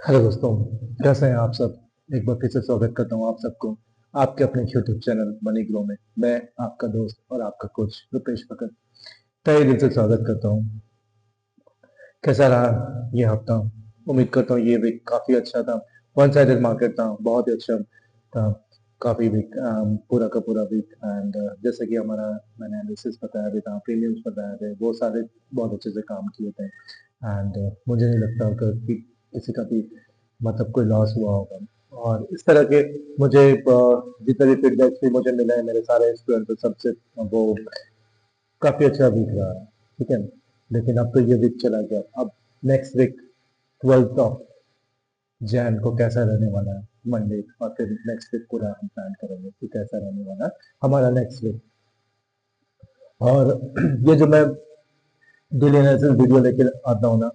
Hello दोस्तों, कैसे हैं आप सब। एक बार फिर से स्वागत करता हूं आप सबको आपके अपने यूट्यूब चैनल मनी ग्रो में। मैं आपका दोस्त और आपका कोच रुपेश भगत तहे दिल से स्वागत करता हूं। कैसा रहा ये हफ्ता। उम्मीद करता हूं ये वीक काफी अच्छा था। वन साइडेड मार्केट था, बहुत ही अच्छा था। काफी वीक, पूरा का पूरा वीक। एंड जैसे कि हमारा मैंने एनालिसिस बताया भी था, प्रीमियम्स बताए थे, वो सारे बहुत अच्छे से काम किए थे। एंड मुझे नहीं लगता कि किसी का भी मतलब कोई लॉस हुआ होगा। और इस तरह के मुझे जितने भी फीडबैक भी मुझे मिले हैं मेरे सारे स्टूडेंट सबसे, वो काफी अच्छा वीक रहा है। ठीक है, लेकिन अब तो ये वीक चला गया। अब next week 12th of Jain को कैसा रहने वाला है, मंडे, और फिर नेक्स्ट वीक पूरा हम प्लान करेंगे कि कैसा रहने वाला है हमारा नेक्स्ट वीक। और ये जो मैं डेली एनालिसिस वीडियो लेकर आता हूँ ना,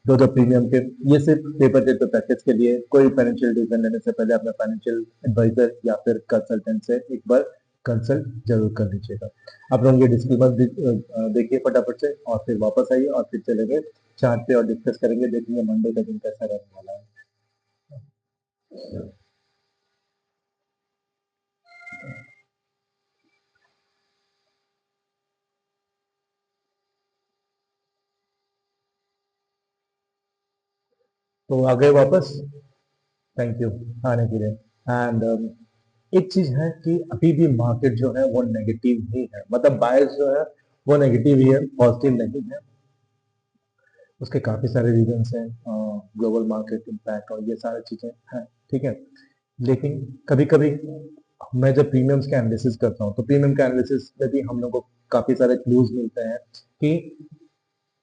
दो प्रीमियम के, ये सिर्फ पेपर टेप प्रैक्टिस के लिए। कोई फाइनेंशियल डिसीजन लेने से पहले अपना फाइनेंशियल एडवाइजर या फिर कंसल्टेंट से एक बार कंसल्ट जरूर कर लीजिएगा। आप लोग ये डिस्क्लेमर देखिए फटाफट से, और फिर वापस आइए और फिर चलेंगे चार्ट पे और डिस्कस करेंगे, देखेंगे मंडे का दिन कैसा रहने वाला है। तो आ गए वापस। थैंक यू आने के लिए। एंड एक चीज है कि अभी भी मार्केट जो है वो नेगेटिव ही है, मतलब बायस जो है वो नेगेटिव ही है, पॉजिटिव नहीं है। उसके काफी सारे रीजंस हैं, ग्लोबल मार्केट इम्पैक्ट और ये सारी चीजें हैं। ठीक है, लेकिन कभी कभी मैं जब प्रीमियम्स का एनालिसिस करता हूँ तो प्रीमियम का एनालिसिस में भी हम लोग को काफी सारे क्लूज मिलते हैं कि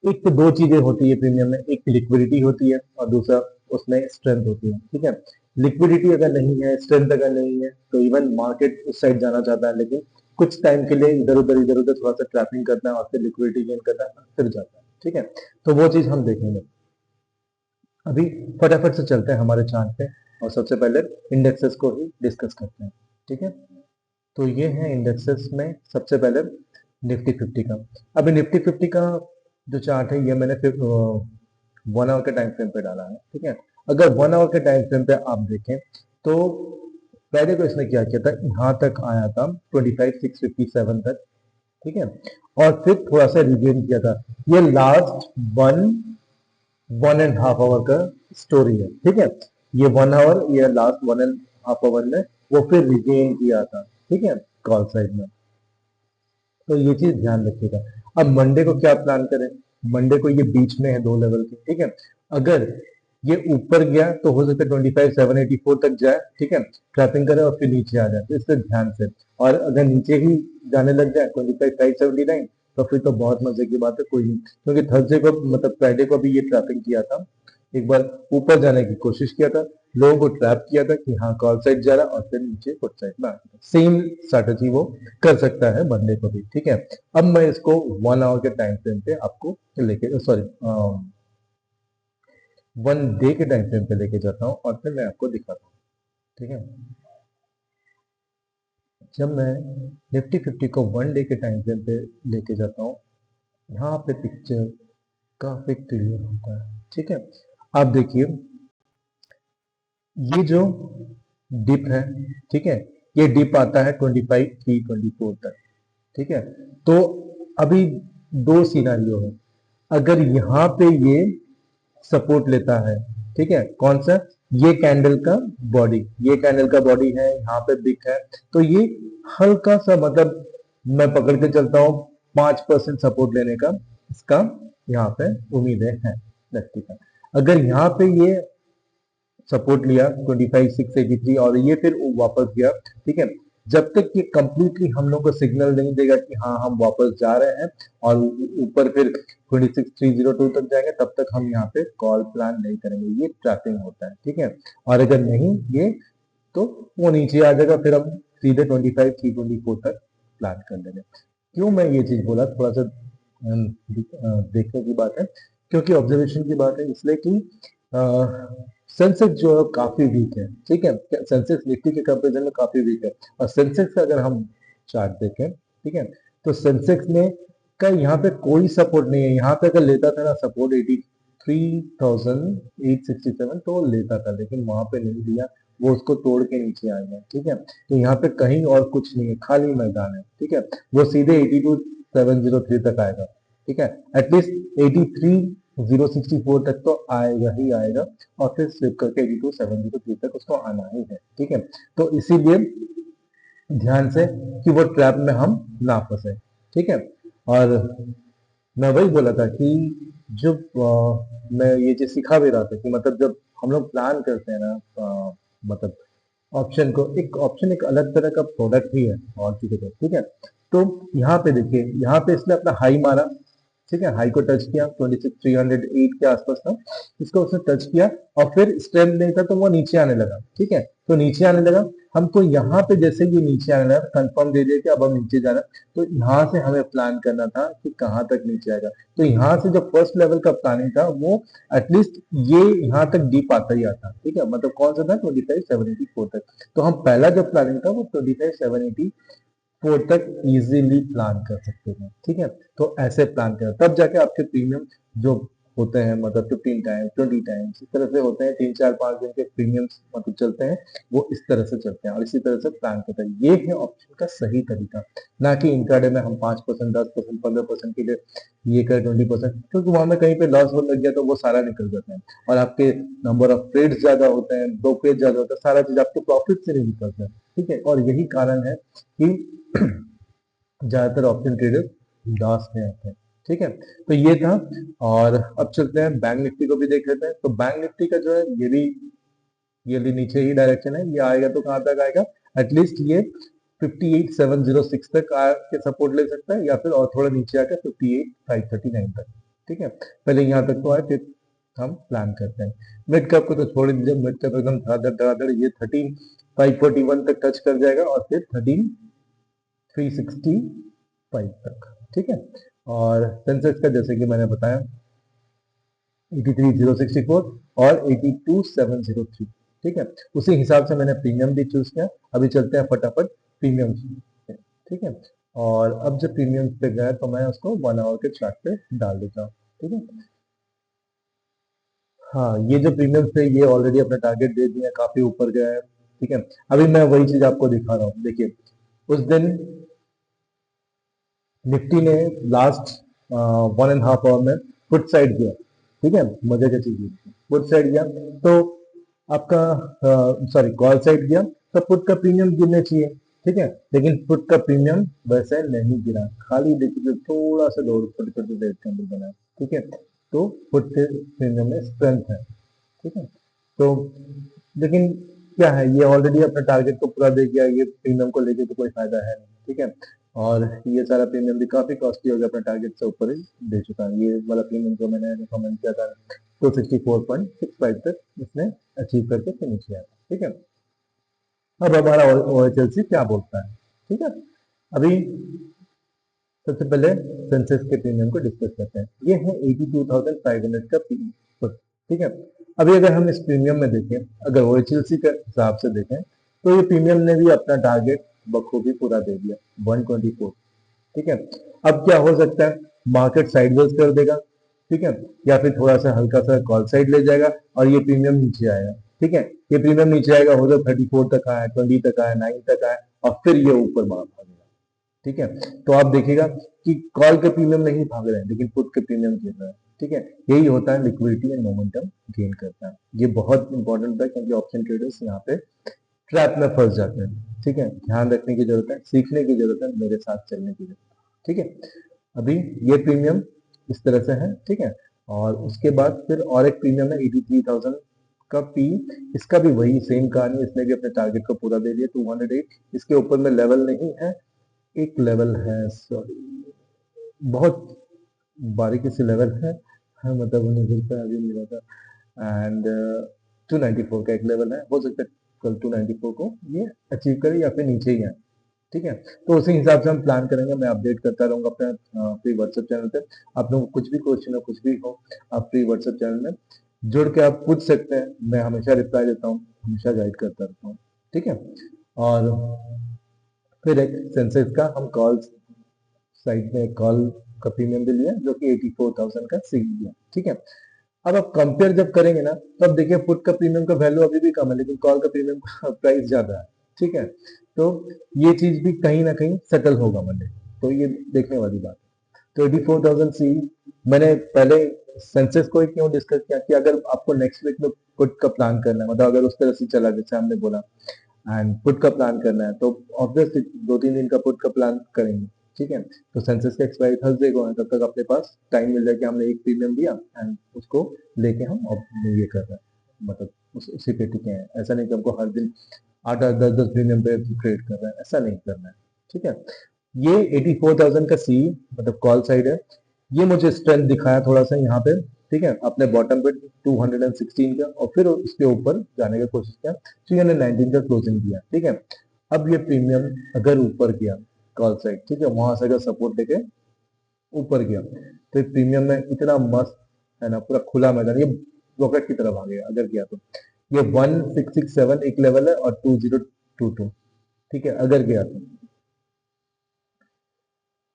एक तो दो चीजें होती है प्रीमियम में, एक लिक्विडिटी होती है और दूसरा उसमें स्ट्रेंथ होती है। ठीक है, लिक्विडिटी अगर नहीं है, स्ट्रेंथ अगर नहीं है, तो इवन मार्केट उस साइड जाना चाहता है, लेकिन कुछ टाइम के लिए इधर उधर थोड़ा सा ट्रैपिंग करता है और फिर लिक्विडिटी गेन करता है, फिर जाता है। ठीक है, तो वो चीज हम देखेंगे। अभी फटाफट से चलते हैं हमारे चार्ट पे, और सबसे पहले इंडेक्सेस को ही डिस्कस करते हैं। ठीक है, तो ये है इंडेक्सेस में सबसे पहले निफ्टी 50 का। अभी निफ्टी 50 का जो चार्ट है ये मैंने फिर 1 आवर के टाइम फ्रेम पे डाला है। ठीक है, अगर 1 आवर के टाइम फ्रेम पे आप देखें तो पहले तो इसने क्या किया था, यहाँ तक आया था 25,657 तक। ठीक है, और फिर थोड़ा सा रिगेन किया था। ये लास्ट वन 1.5 आवर का स्टोरी है। ठीक है, ये 1 आवर, ये लास्ट 1.5 आवर में वो फिर रिगेन किया था। ठीक है, कॉल साइड में। तो ये चीज ध्यान रखिएगा। अब मंडे को क्या प्लान करें। मंडे को ये बीच में है दो लेवल के। ठीक है, अगर ये ऊपर गया तो हो सकता है 25,784 तक जाए। ठीक है, ट्रैपिंग करे और फिर नीचे आ जाए, तो इससे ध्यान से। और अगर नीचे ही जाने लग जाए 25,579, तो फिर तो बहुत मजे की बात है, कोई नहीं। क्योंकि थर्सडे को मतलब फ्राइडे को भी ये ट्रैपिंग किया था, एक बार ऊपर जाने की कोशिश किया था, लोगों को ट्रैप किया था कि हाँ कॉल साइड जा रहा है, और फिर नीचे पुट साइड में आ गया। सेम स्ट्रैटेजी वो कर सकता है मंडे को भी। ठीक है, अब मैं इसको 1 आवर के टाइम फ्रेम पे आपको लेके, सॉरी, 1 डे के टाइम फ्रेम पे लेके जाता हूँ और फिर मैं आपको दिखाता हूँ। ठीक है, जब मैं निफ्टी 50 को 1 डे के टाइम फ्रेम पे लेके जाता हूँ, यहाँ पे पिक्चर काफी क्लियर होता है। ठीक है, आप देखिए ये जो डिप है, ठीक है, ये डिप आता है 25,324 तक। ठीक है, तो अभी दो सिनारियो है। अगर यहाँ पे ये सपोर्ट लेता है, ठीक है, कौन सा, ये कैंडल का बॉडी, ये कैंडल का बॉडी है, यहाँ पे बिक है, तो ये हल्का सा मतलब मैं पकड़ के चलता हूँ 5% सपोर्ट लेने का इसका यहाँ पे उम्मीदें हैं व्यक्ति का। अगर यहाँ पे ये सपोर्ट लिया 25,683 और ये फिर वापस गया, ठीक है, जब तक ये कंप्लीटली हम लोग को सिग्नल नहीं देगा कि हाँ हम वापस जा रहे हैं और ऊपर फिर 26,302 तक जाएंगे, तब तक हम यहाँ पे कॉल प्लान नहीं करेंगे। ये ट्रैपिंग होता है। ठीक है, और अगर नहीं ये, तो वो नीचे आ जाएगा, फिर हम सीधे 25,324 तक प्लान कर लेंगे। क्यों मैं ये चीज बोला, थोड़ा सा देखने की बात है, क्योंकि ऑब्जर्वेशन की बात है, इसलिए कि सेंसेक्स जो है काफी वीक है। ठीक है, सेंसेक्स निफ्टी के कंपेरिजन में काफी वीक है। और सेंसेक्स का अगर हम चार्ट देखें, ठीक है, तो सेंसेक्स में का यहाँ पे कोई सपोर्ट नहीं है। यहाँ पे अगर लेता था ना सपोर्ट 3867 तो लेता था, लेकिन वहां पे नहीं लिया, वो उसको तोड़ के नीचे आ गया। ठीक है, तो यहाँ पे कहीं और कुछ नहीं है, खाली मैदान है। ठीक है, वो सीधे 82703 तक आएगा। ठीक है, एटलीस्ट 83064 तक तो आएगा ही आएगा, और फिर स्लिप करके 82703 तक उसको आना ही है। ठीक है, तो इसीलिए ध्यान से कि वो ट्रैप में हम ना फंसे। ठीक है, और मैं वही बोला था कि जब मैं ये चीज सिखा भी रहा था कि मतलब जब हम लोग प्लान करते हैं ना, मतलब ऑप्शन को, एक ऑप्शन एक अलग तरह का प्रोडक्ट ही है और चीजों का। ठीक है, तो यहाँ पे देखिए, यहाँ पे इसने अपना हाई मारा। ठीक है, हाई को टच किया, 26308 के आसपास था, इसको उसने टच किया, और फिर स्ट्रेंथ नहीं था तो वो नीचे आने लगा। ठीक है, तो नीचे आने लगा, हमको यहाँ पे जैसे ये नीचे आने लगा, कंफर्म दे दिया कि अब हम नीचे जाना। तो यहाँ से हमें प्लान करना था कि कहाँ तक नीचे आएगा। तो यहाँ से जो फर्स्ट लेवल का प्लानिंग था वो एटलीस्ट ये यहाँ तक डीप आता ही आता। ठीक है, मतलब कौन सा था, 25784 तक। तो हम पहला जो प्लानिंग था वो 25784 तक इजीली प्लान कर सकते हैं। ठीक है, तो ऐसे प्लान करें, तब जाके आपके प्रीमियम जो होते हैं, मतलब 15 टाइम्स 20 टाइम्स इस तरह से होते हैं, 3 4 5 दिन के प्रीमियम्स मतलब चलते हैं, वो इस तरह से चलते हैं, और इसी तरह से प्लान करते हैं। ये है ऑप्शन का सही तरीका, ना कि इंट्राडे में हम 5%, 10%, 15% के लिए ये कर 20%, क्योंकि वहां में कहीं पे लॉस हो लग गया तो वो सारा निकल जाता है, और आपके नंबर ऑफ ट्रेड्स ज्यादा होते हैं, ब्रोकरेज ज्यादा होता है, सारा चीज आपके प्रॉफिट से नहीं निकलता है। ठीक है, और यही कारण है कि ज्यादातर ऑप्शन ट्रेडर्स लॉस में आते हैं। ठीक है, तो ये था, और अब चलते हैं बैंक निफ्टी को भी देख लेते हैं। तो बैंक निफ्टी का जो है ये भी नीचे ही डायरेक्शन है, ये आएगा तो कहाँ तक आएगा, एटलीस्ट ये 58706 तक आके सपोर्ट ले सकता है, या फिर और थोड़ा नीचे आकर 58539 तक। ठीक है, पहले यहाँ तक तो आए, फिर हम प्लान करते हैं। मिड कैप को तो छोड़ दीजिए, मिड कैप एकदम धड़ाधड़ धड़ाधड़ ये 13541 तक टच कर जाएगा, और फिर 13365 तक। ठीक है, और सेंसेक्स का जैसे कि मैंने बताया 83064 और 82703। ठीक है, उसी हिसाब से मैंने प्रीमियम भी चूज किया। अभी चलते हैं फटाफट प्रीमियम। ठीक है, और अब जब प्रीमियम पे गया तो मैं उसको 1 आवर के चार्ट पे डाल देता हूँ। ठीक है, हाँ, ये जो प्रीमियम थे ये ऑलरेडी अपना टारगेट दे दिया, काफी ऊपर गया है। ठीक है, अभी मैं वही चीज आपको दिखा रहा हूँ। देखिए, उस दिन निफ्टी ने लास्ट 1.5 आवर में फुट साइड किया। ठीक है, मजे की चीज है, फुट साइड गया तो आपका, सॉरी, कॉल साइड गया तो पुट का प्रीमियम गिरने चाहिए। ठीक है, लेकिन पुट का प्रीमियम वैसे नहीं गिरा, खाली देखिए थोड़ा सा दो छोटे छोटे रेट कैंडल बना है। ठीक है, तो पुट के प्रीमियम में स्ट्रेंथ है। ठीक है, तो लेकिन क्या है, ये ऑलरेडी अपने टारगेट को पूरा दे गया, ये प्रीमियम को लेके तो कोई फायदा है नहीं। ठीक है, और ये सारा प्रीमियम भी काफी कॉस्टली हो गया, अपने टारगेट से ऊपर ही दे चुका है। ये वाला प्रीमियम जो मैंने रिकमेंड किया था 264.65 तक इसने अचीव करके फिनिश किया। ठीक है, अब हमारा ओएचएलसी क्या बोलता है। ठीक है, अभी सबसे पहले सेंसेक्स के प्रीमियम को डिस्कस करते हैं। ये है 82,500 का प्रीमियम। ठीक है, अभी अगर हम इस प्रीमियम में देखें, अगर ओएचएलसी के हिसाब से देखें, तो ये प्रीमियम ने भी अपना टारगेट बखूबी पूरा दे दिया, 124। ठीक है, अब क्या हो सकता है, मार्केट साइडवेज कर देगा। ठीक है, या फिर थोड़ा सा हल्का सा कॉल साइड ले जाएगा और ये प्रीमियम नीचे आएगा। ठीक है, ये प्रीमियम नीचे आएगा, हो तो 34 तक आया, 20 तक आया, 9 तक आया, और फिर ये ऊपर मार भागेगा। ठीक है, तो आप देखिएगा कि कॉल के प्रीमियम नहीं भाग रहे हैं, लेकिन पुट के प्रीमियम गिर रहा है। ठीक है, यही होता है, लिक्विडिटी एंड मोमेंटम गेन करता है। ये बहुत इंपॉर्टेंट है, क्योंकि ऑप्शन ट्रेडर्स यहाँ पे ट्रैप में फंस जाते हैं। ठीक है, ध्यान रखने की जरूरत है, सीखने की जरूरत है, मेरे साथ चलने की जरूरत है। ठीक है, अभी ये प्रीमियम इस तरह से है। ठीक है, और उसके बाद फिर और एक प्रीमियम है 83,000 का पी, इसका भी वही सेम कहानी, इसने भी अपने टारगेट को पूरा दे दिया 208। इसके ऊपर में लेवल नहीं है, एक लेवल है, सॉरी, बहुत बारीकी से लेवल है, हाँ, मतलब मुझे तो अभी मिला था। एंड 294 का एक लेवल है, हो सकता है कल 294 को ये अचीव करे या फिर नीचे ही आए। ठीक है, तो उसी हिसाब से हम प्लान करेंगे, मैं अपडेट करता रहूंगा अपने फ्री व्हाट्सएप चैनल पे। आप लोगों को कुछ भी क्वेश्चन हो, कुछ भी हो, आप फ्री व्हाट्सएप चैनल में जुड़ के आप पूछ सकते हैं, मैं हमेशा रिप्लाई देता हूँ, हमेशा गाइड करता रहता हूँ। ठीक है, और फिर एक सेंसेक्स का हम कॉल साइड में कॉल का प्रीमियम भी लिया, जो कि 84,000 का सी लिया। ठीक है, अब आप कंपेयर जब करेंगे ना, तो अब देखिए पुट का प्रीमियम का वैल्यू अभी भी कम है, लेकिन कॉल का प्रीमियम का प्राइस ज्यादा है। ठीक है, तो ये चीज भी कहीं ना कहीं सेटल होगा मंडे, तो ये देखने वाली बात है। तो 84,000 सी मैंने पहले सेंसेस को ही क्यों डिस्कस किया कि अगर आपको नेक्स्ट वीक में पुट का प्लान करना है, मतलब अगर उस तरह से चला जैसे हमने बोला, एंड पुट का प्लान करना है, तो ऑब्वियसली 2-3 दिन का पुट का प्लान करेंगे। ठीक है, तो सेंसस का एक्सपायरी थर्सडे को है, तब तक अपने पास टाइम मिल जाए कि हमने एक प्रीमियम दिया एंड उसको लेके हम अब ये कर रहे हैं, मतलब उसी पे टिके हैं। ऐसा नहीं कि हमको हर दिन 8-8 10-10 प्रीमियम पे ट्रेड कर रहे हैं, ऐसा नहीं करना है। ठीक है, ये 84,000 का सी मतलब कॉल साइड है, ये मुझे स्ट्रेंथ दिखाया थोड़ा सा यहाँ पे। ठीक है, अपने बॉटम पे 216 का, और फिर उसके ऊपर जाने की कोशिश किया, 319 का क्लोजिंग दिया। ठीक है, अब ये प्रीमियम अगर ऊपर गया कॉल साइड, ठीक है, वहां से अगर सपोर्ट लेके ऊपर गया, तो ये प्रीमियम में इतना मस्त है ना, पूरा खुला मैदान, ये रॉकेट की तरफ आ गया अगर गया तो। ये 1667 एक लेवल है और 2022, ठीक है, अगर गया तो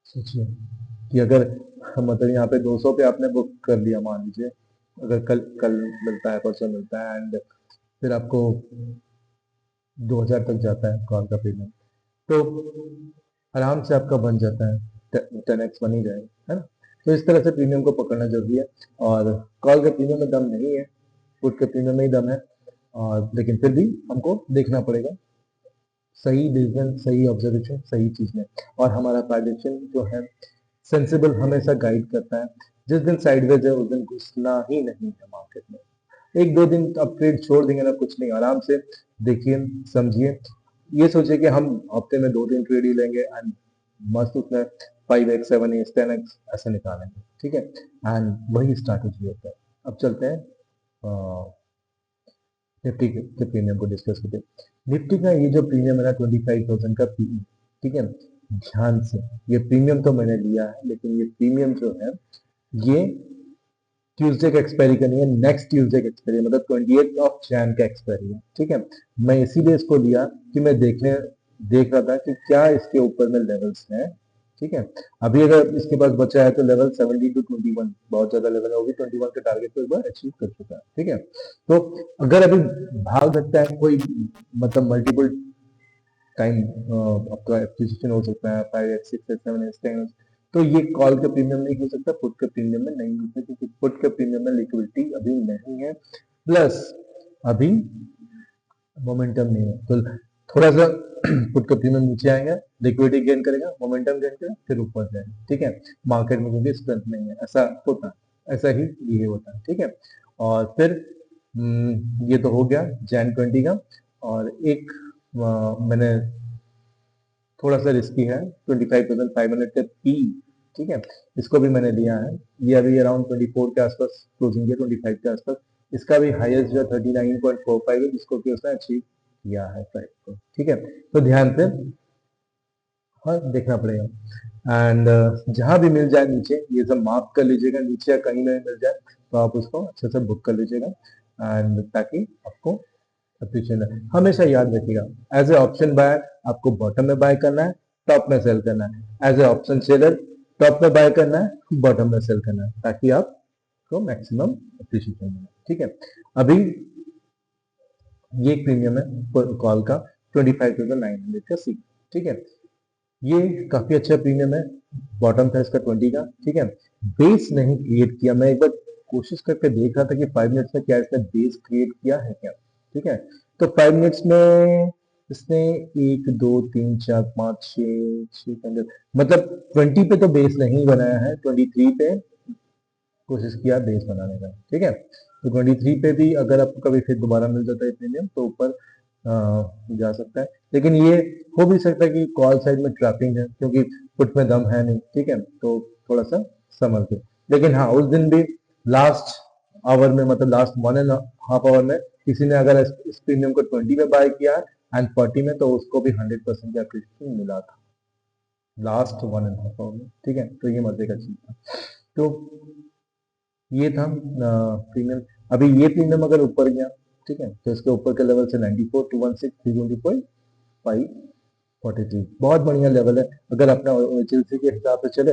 सोचिए कि अगर मतलब यहाँ पे 200 पे आपने बुक कर लिया मान लीजिए, अगर कल कल मिलता है, परसों मिलता है, एंड फिर आपको 2000 तक जाता है कॉल का प्रीमियम, तो आराम से आपका बन जाता है, 10x बन ही जाएगा, है ना। तो इस तरह से प्रीमियम को पकड़ना जरूरी है, और कॉल के प्रीमियम में दम नहीं है, पुट के प्रीमियम में ही दम है, और लेकिन फिर भी हमको देखना पड़ेगा सही डिसीजन, सही ऑब्जर्वेशन, सही चीज में, और हमारा प्राइडिक्शन जो है सेंसिबल हमेशा गाइड करता है। जिस दिन साइडवेज है उस दिन घुसना ही नहीं है मार्केट में। एक दो दिन आप ट्रेड छोड़ देंगे ना, कुछ नहीं, आराम से देखिए, समझिए, ये सोचिए कि हम हफ्ते में 2-3 ट्रेड ही लेंगे एंड मस्त उसमें 5x 7x 10x ऐसे निकालेंगे। ठीक है, एंड वही स्ट्रैटेजी होता है। अब चलते हैं निफ्टी के प्रीमियम को डिस्कस करते हैं। निफ्टी का ये जो प्रीमियम है ना 25,000 का पीई, ठीक है, ध्यान से, ये प्रीमियम तो मैंने लिया है, लेकिन ये प्रीमियम जो है ये ट्यूसडे का एक्सपायरी का नहीं है, नेक्स्ट ट्यूसडे का एक्सपायरी, मतलब 28 ऑफ जैन का एक्सपायरी है। ठीक है, मैं इसीलिए इसको लिया कि मैं देख रहा था कि क्या इसके ऊपर में लेवल्स हैं। ठीक है, अभी अगर इसके पास बचा है तो लेवल 70 टू 21 बहुत ज्यादा लेवल है, वो भी 21 के टारगेट को एक बार अचीव कर चुका है। ठीक है, तो अगर अभी भाग सकता है कोई, मतलब मल्टीपल टाइम आपका एक्विजिशन हो सकता है, 5x 6x 7x 10x, तो ये कॉल के प्रीमियम नहीं हो सकता, पुट के प्रीमियम में नहीं होता, क्योंकि पुट के प्रीमियम में लिक्विडिटी अभी नहीं है, प्लस अभी मोमेंटम नहीं है, तो थोड़ा सा पुट का प्रीमियम नीचे आएगा, लिक्विडिटी गेन करेगा, मोमेंटम गेन करेगा, फिर ऊपर जाएगा। ठीक है, मार्केट में क्योंकि स्ट्रेंथ नहीं है, ऐसा होता है, ऐसा ही ये होता है। ठीक है, और फिर ये तो हो गया जैन 20 का, और एक मैंने थोड़ा सा रिस्की है 25,500 का पी। ठीक है, इसको भी मैंने लिया है, ये अभी अराउंड 24 के आसपास क्लोजिंग है, 25 के आसपास। इसका भी हाईएस्ट जो 39.45 है, जिसको कि उसने अचीव किया है प्राइस को। ठीक है, तो ध्यान से हाँ देखना पड़ेगा, एंड जहां भी मिल जाए नीचे ये सब मार्क कर लीजिएगा, नीचे या कहीं में मिल जाए तो आप उसको अच्छे से बुक कर लीजिएगा, एंड ताकि आपको अप्रिशिएट है। हमेशा याद रखिएगा, एज ए ऑप्शन बायर आपको बॉटम में बाय करना है, टॉप में सेल करना है। As a option seller top में बाय करना है, बॉटम में सेल करना है, ताकि आपको मैक्सिमम अप्रिशिएशन मिले। ठीक है, अभी ये एक प्रीमियम है कॉल का 25,900 का सी। ठीक है, ये काफी अच्छा प्रीमियम है, बॉटम था इसका 20 का। ठीक है, बेस नहीं क्रिएट किया, मैं एक बार कोशिश करके देख रहा था कि 5 मिनट्स में क्या इसने बेस क्रिएट किया है क्या। ठीक है, तो 5 मिनट्स में इसने 1 2 3 4 5 6 6 मतलब 20 पे तो बेस नहीं बनाया है, 23 पे कोशिश किया बेस बनाने का। ठीक है, तो 23 पे भी अगर आपको कभी फिर दोबारा मिल जाता है प्रीमियम तो ऊपर जा सकता है, लेकिन ये हो भी सकता है कि कॉल साइड में ट्रैपिंग है, क्योंकि पुट में दम है नहीं। ठीक है, तो थोड़ा सा संभल के, लेकिन हाँ उस दिन भी लास्ट आवर में, मतलब लास्ट 1.5 आवर में किसी ने अगर इस प्रीमियम को 20 में बाय किया एंड 40 में, तो उसको भी 100% का एप्रिसिएशन मिला था लास्ट 1.5 आवर में। ठीक है, तो ये मजे का चीज था। तो ये था प्रीमियम। अभी ये प्रीमियम अगर ऊपर गया, ठीक है, तो इसके ऊपर के लेवल से 94 216 320.543 बहुत बढ़िया लेवल है। अगर अपना एचएलसी के हिसाब से चले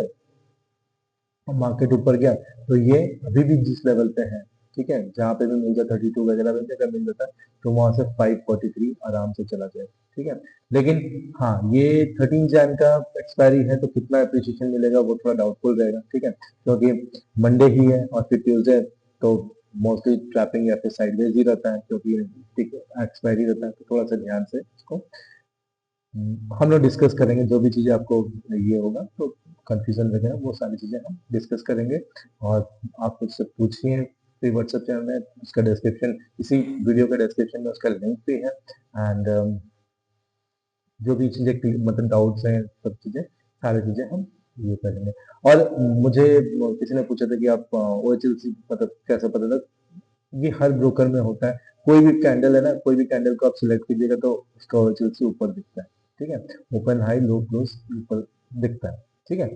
और मार्केट ऊपर गया, तो ये अभी भी जिस लेवल पे है ठीक है, जहाँ पे भी मिल जाए 32 वगैरह में भी अगर मिल जाता है तो वहां से 543 आराम से चला जाए, ठीक है। लेकिन हाँ, ये 13 जैन का एक्सपायरी है तो कितना अप्रिसिएशन मिलेगा वो थोड़ा डाउटफुल रहेगा, ठीक है, क्योंकि मंडे ही है और फिर ट्यूसडे तो मोस्टली ट्रैपिंग या फिर साइडवेज ही रहता है, क्योंकि एक्सपायरी रहता है, तो थोड़ा सा ध्यान से इसको हम लोग डिस्कस करेंगे। जो भी चीजें आपको ये होगा तो कंफ्यूजन वगैरह वो सारी चीजें हम डिस्कस करेंगे। और आप मुझसे पूछिए फिर व्हाट्सएप चैनल में, उसका डिस्क्रिप्शन, इसी वीडियो के डिस्क्रिप्शन में उसका लिंक भी है। एंड जो भी चीजें मतलब डाउट्स हैं सब चीजें सारी चीजें हम ये करेंगे। और मुझे किसी ने पूछा था कि आप OHLC मतलब कैसे पता था, ये हर ब्रोकर में होता है। कोई भी कैंडल है ना, कोई भी कैंडल को आप सिलेक्ट कीजिएगा तो उसका OHLC ऊपर दिखता है, ठीक है, ओपन हाई लो क्लोज ऊपर दिखता है, ठीक है।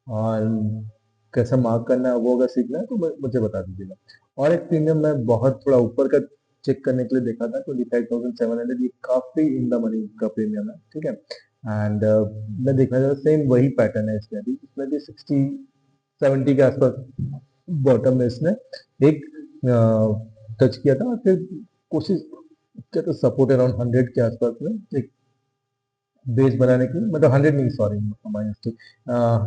और कैसे मार्क करना है वो अगर सीखना है तो मुझे बता दीजिएगा। और एक प्रीमियम मैं बहुत थोड़ा ऊपर का चेक करने के लिए देखा था, 25,700, ये काफी इन द मनी का प्रीमियम है, ठीक है। एंड मैं देखना चाहता सेम वही पैटर्न है इसमें भी 60-70 के आसपास बॉटम में इसने एक टच किया था और फिर कोशिश किया था सपोर्ट अराउंड 100 के आसपास में एक बेस बनाने की, मतलब 100 नहीं, सॉरी हमारी मिस्टेक,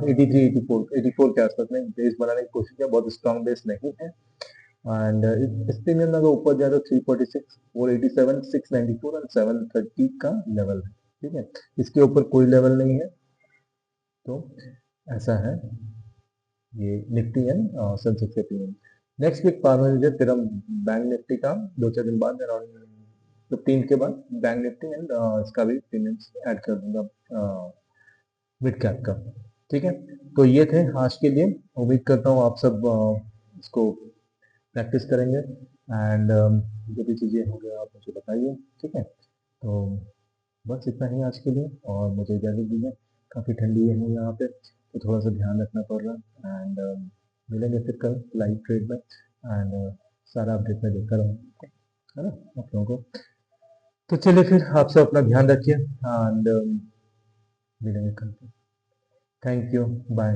83 84 के आसपास में बेस बनाने की कोशिश किया, बहुत स्ट्रॉन्ग बेस नहीं है। एंड इस प्रीमियम अगर ऊपर जाए तो 346 487 694 और 730 का लेवल है, ठीक है, इसके ऊपर कोई लेवल नहीं है। तो ऐसा है ये निफ्टी एंड सेंसेक्स के प्रीमियम। नेक्स्ट वीक फार्मर लीजिए, फिर हम बैंक निफ्टी का 2-4 दिन बाद अराउंड 15 के बाद बैंक निफ्टी एंड इसका भी प्रीमियम ऐड कर दूंगा मिड कैप का, ठीक है। तो ये थे आज के लिए, उम्मीद करता हूँ आप सब इसको प्रैक्टिस करेंगे। एंड जो भी चीज़ें हो गया आप मुझे बताइए, ठीक है। तो बस इतना ही आज के लिए और मुझे इजाज़त दीजिए, काफ़ी ठंडी है यहाँ पे तो थोड़ा सा ध्यान रखना पड़ रहा है। एंड मिलेंगे फिर कल लाइव ट्रेड में। एंड सारा अपडेट मैं देता रहूँगा, है ना, आप लोगों को। तो चलिए फिर आप सब अपना ध्यान रखिए एंड मिलेंगे कल। Thank you, bye.